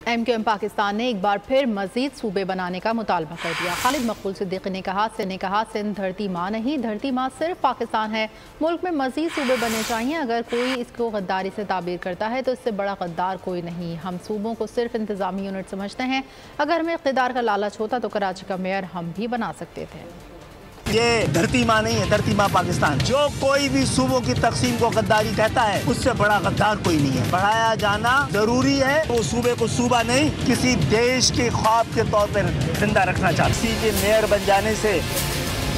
MQM Pakistan ने एक बार फिर मजीद सूबे बनाने का मुतालबा कर दिया। खालिद मकबूल सिद्दीकी ने कहा सिंध धरती माँ नहीं, धरती माँ सिर्फ पाकिस्तान है। मुल्क में मजीद सूबे बनने चाहिए। अगर कोई इसको गद्दारी से ताबीर करता है तो इससे बड़ा गद्दार कोई नहीं। हम सूबों को सिर्फ इंतजामी यूनिट समझते हैं। अगर हमें इक़्तिदार का लालच होता तो कराची का मेयर हम भी बना सकते थे। ये धरती माँ नहीं है, धरती माँ पाकिस्तान। जो कोई भी सूबों की तकसीम को गद्दारी कहता है, उससे बड़ा गद्दार कोई नहीं है। बढ़ाया जाना जरूरी है। वो सूबे को सूबा नहीं, किसी देश के ख्वाब के तौर पर जिंदा रखना चाहते। किसी के मेयर बन जाने से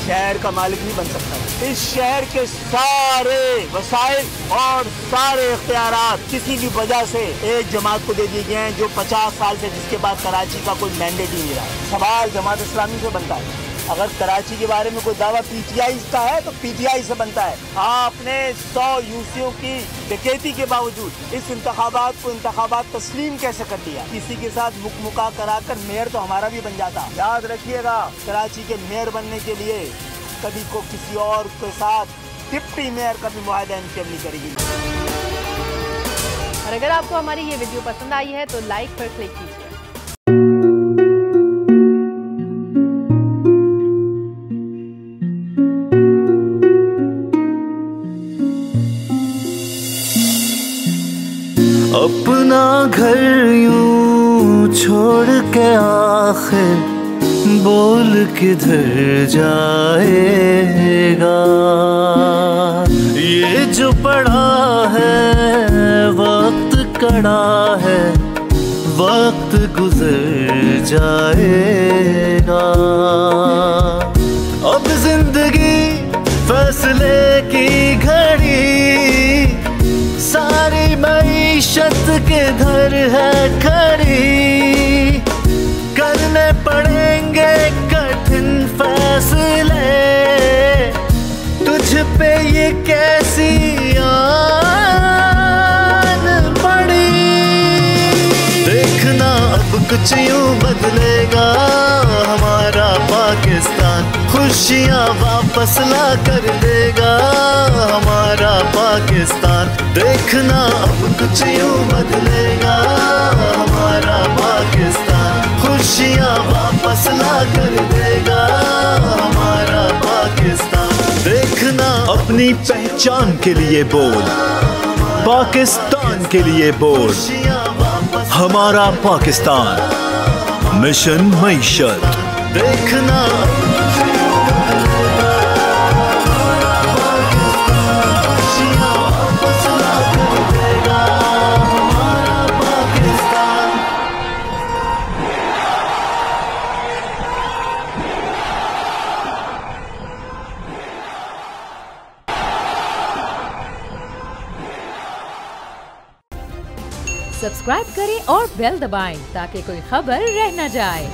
शहर का मालिक नहीं बन सकता। इस शहर के सारे वसाइल और सारे इख्तियारात किसी भी वजह से एक जमात को दे दिए गए हैं, जो 50 साल से जिसके बाद कराची का कोई मैंडेट ही नहीं रहा। सवाल जमात इस्लामी से बनता है। अगर कराची के बारे में कोई दावा PTI का है तो PTI से बनता है। आपने 100 यूसियों की डकैती के बावजूद इस इंतखाबात को इंतखाबात तस्लीम कैसे कर दिया? किसी के साथ मुकमुका कराकर मेयर तो हमारा भी बन जाता। याद रखिएगा, कराची के मेयर बनने के लिए कभी को किसी और के साथ डिप्टी मेयर का भी मुआहदा MQM नहीं करेगी। और अगर आपको हमारी ये वीडियो पसंद आई है तो लाइक पर क्लिक कीजिए। अपना घर यूं छोड़ के आखिर बोल किधर जाएगा? ये जो पड़ा है वक्त कड़ा है, वक्त गुजर जाएगा। अब जिंदगी फैसले की घड़ी, सारी मईशत के घर है खड़ी। करने पड़ेंगे कठिन फैसले, तुझ पे ये कैसी आन पड़ी। देखना अब कुछ यूं बदलेगा हमारा पाकिस्तान, खुशियाँ वापस ला कर देगा हमारा पाकिस्तान। देखना अब कुछ यूं बदलेगा हमारा पाकिस्तान, खुशियाँ वापस ला कर देगा हमारा पाकिस्तान। देखना अपनी पहचान के लिए बोल, पाकिस्तान के लिए बोल, हमारा पाकिस्तान मिशन मईशत। देखना सब्सक्राइब करें और बेल दबाएं ताकि कोई खबर रह न जाए।